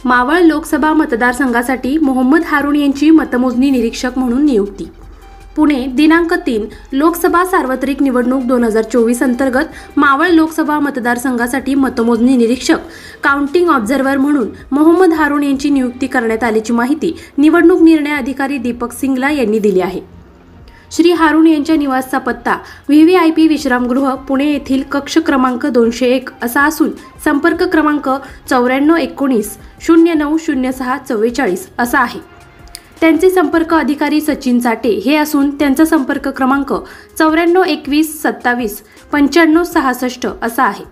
मावळ लोकसभा मतदारसंघासाठी मोहम्मद हारून यांची मतमोजणी निरीक्षक म्हणून नियुक्ती. पुणे दिनांक 3 लोकसभा सार्वत्रिक निवडणूक 2024 अंतर्गत मावळ लोकसभा मतदारसंघासाठी मतमोजणी निरीक्षक काउंटिंग ऑब्झर्व्हर म्हणून मोहम्मद हारून यांची नियुक्ती करण्यात आल्याची माहिती निवडणूक निर्णय अधिकारी दीपक सिंगला यांनी दिली आहे. श्री हारून यांच्या निवासचा पत्ता व्हीव्हीआयपी विश्रामगृह पुणे येथील कक्ष क्रमांक 201 असा असून संपर्क क्रमांक 9419 0906 44 असा आहे. त्यांचे संपर्क अधिकारी सचिन चाटे हे असून त्यांचा संपर्क क्रमांक 9421 27 95 66 असा आहे,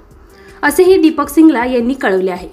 असेही दीपक सिंगला यांनी कळवले आहे.